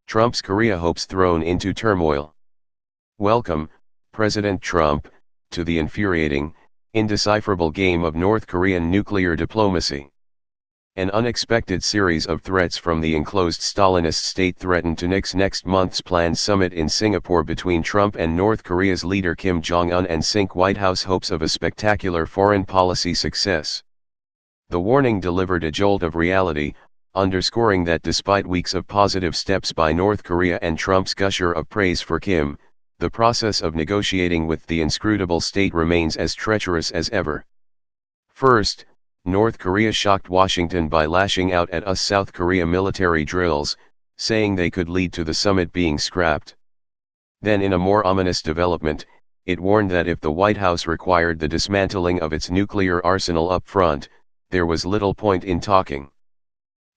Trump's Korea hopes thrown into turmoil. Welcome, President Trump, to the infuriating, indecipherable game of North Korean nuclear diplomacy. An unexpected series of threats from the enclosed Stalinist state threatened to nix next month's planned summit in Singapore between Trump and North Korea's leader Kim Jong-un and sink White House hopes of a spectacular foreign policy success. The warning delivered a jolt of reality, underscoring that despite weeks of positive steps by North Korea and Trump's gusher of praise for Kim, the process of negotiating with the inscrutable state remains as treacherous as ever. First, North Korea shocked Washington by lashing out at South Korea military drills, saying they could lead to the summit being scrapped. Then in a more ominous development, it warned that if the White House required the dismantling of its nuclear arsenal up front, there was little point in talking.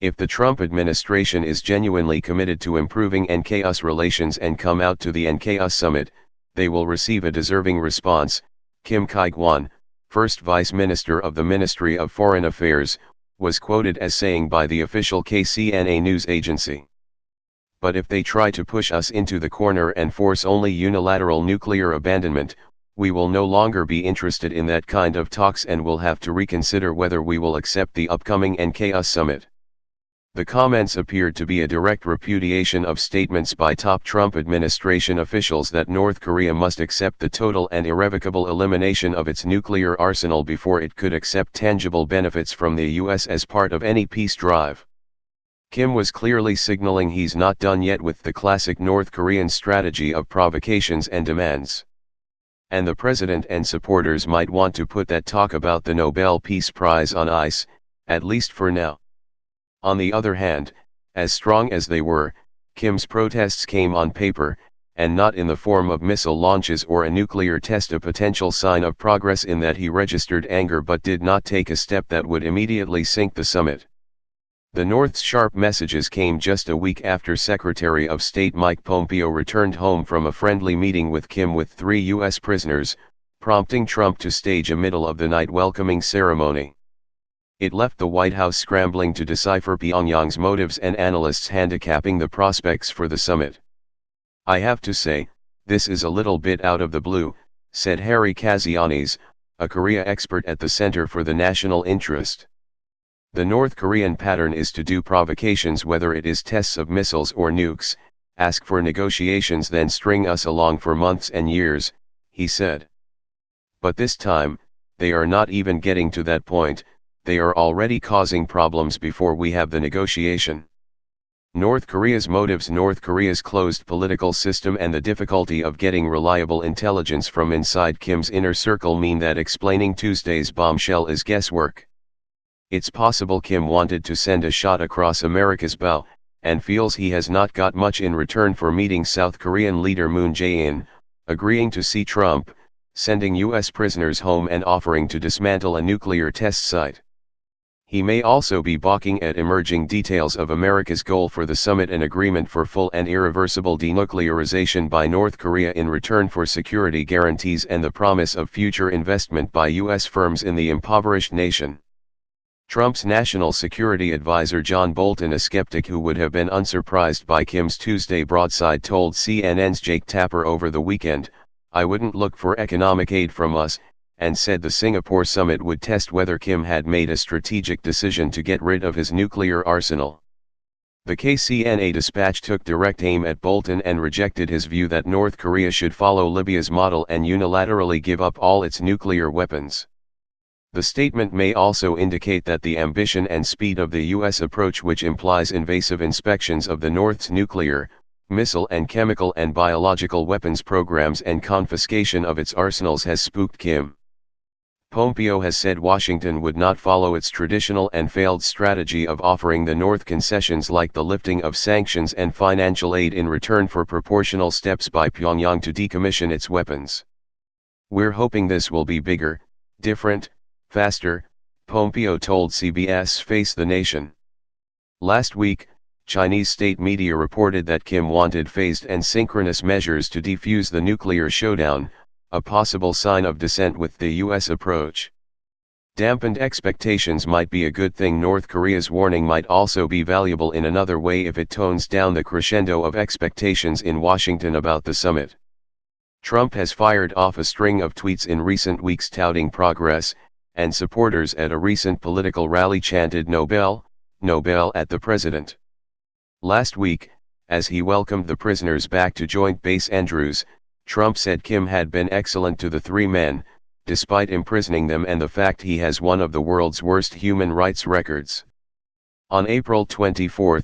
If the Trump administration is genuinely committed to improving NKUS relations and come out to the NKUS summit, they will receive a deserving response, Kim Ki-gwan, first Vice Minister of the Ministry of Foreign Affairs, was quoted as saying by the official KCNA news agency. But if they try to push us into the corner and force only unilateral nuclear abandonment, we will no longer be interested in that kind of talks and will have to reconsider whether we will accept the upcoming NKUS summit. The comments appeared to be a direct repudiation of statements by top Trump administration officials that North Korea must accept the total and irrevocable elimination of its nuclear arsenal before it could accept tangible benefits from the US as part of any peace drive. Kim was clearly signaling he's not done yet with the classic North Korean strategy of provocations and demands. And the president and supporters might want to put that talk about the Nobel Peace Prize on ice, at least for now. On the other hand, as strong as they were, Kim's protests came on paper, and not in the form of missile launches or a nuclear test, a potential sign of progress in that he registered anger but did not take a step that would immediately sink the summit. The North's sharp messages came just a week after Secretary of State Mike Pompeo returned home from a friendly meeting with Kim with 3 U.S. prisoners, prompting Trump to stage a middle-of-the-night welcoming ceremony. It left the White House scrambling to decipher Pyongyang's motives and analysts handicapping the prospects for the summit. "I have to say, this is a little bit out of the blue," said Harry Kazianis, a Korea expert at the Center for the National Interest. "The North Korean pattern is to do provocations, whether it is tests of missiles or nukes, ask for negotiations, then string us along for months and years," he said. "But this time, they are not even getting to that point. They are already causing problems before we have the negotiation." North Korea's motives, North Korea's closed political system, and the difficulty of getting reliable intelligence from inside Kim's inner circle mean that explaining Tuesday's bombshell is guesswork. It's possible Kim wanted to send a shot across America's bow, and feels he has not got much in return for meeting South Korean leader Moon Jae-in, agreeing to see Trump, sending U.S. prisoners home, and offering to dismantle a nuclear test site. He may also be balking at emerging details of America's goal for the summit, an agreement for full and irreversible denuclearization by North Korea in return for security guarantees and the promise of future investment by U.S. firms in the impoverished nation. Trump's national security advisor John Bolton, a skeptic who would have been unsurprised by Kim's Tuesday broadside, told CNN's Jake Tapper over the weekend, "I wouldn't look for economic aid from us," and said the Singapore summit would test whether Kim had made a strategic decision to get rid of his nuclear arsenal. The KCNA dispatch took direct aim at Bolton and rejected his view that North Korea should follow Libya's model and unilaterally give up all its nuclear weapons. The statement may also indicate that the ambition and speed of the U.S. approach, which implies invasive inspections of the North's nuclear, missile and chemical and biological weapons programs and confiscation of its arsenals, has spooked Kim. Pompeo has said Washington would not follow its traditional and failed strategy of offering the North concessions like the lifting of sanctions and financial aid in return for proportional steps by Pyongyang to decommission its weapons. "We're hoping this will be bigger, different, faster," Pompeo told CBS Face the Nation. Last week, Chinese state media reported that Kim wanted phased and synchronous measures to defuse the nuclear showdown, a possible sign of dissent with the U.S. approach. Dampened expectations might be a good thing. North Korea's warning might also be valuable in another way if it tones down the crescendo of expectations in Washington about the summit. Trump has fired off a string of tweets in recent weeks touting progress, and supporters at a recent political rally chanted "Nobel, Nobel" at the president. Last week, as he welcomed the prisoners back to Joint Base Andrews, Trump said Kim had been excellent to the three men, despite imprisoning them and the fact he has one of the world's worst human rights records. On April 24,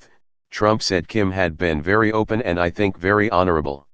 Trump said Kim had been very open and I think very honorable.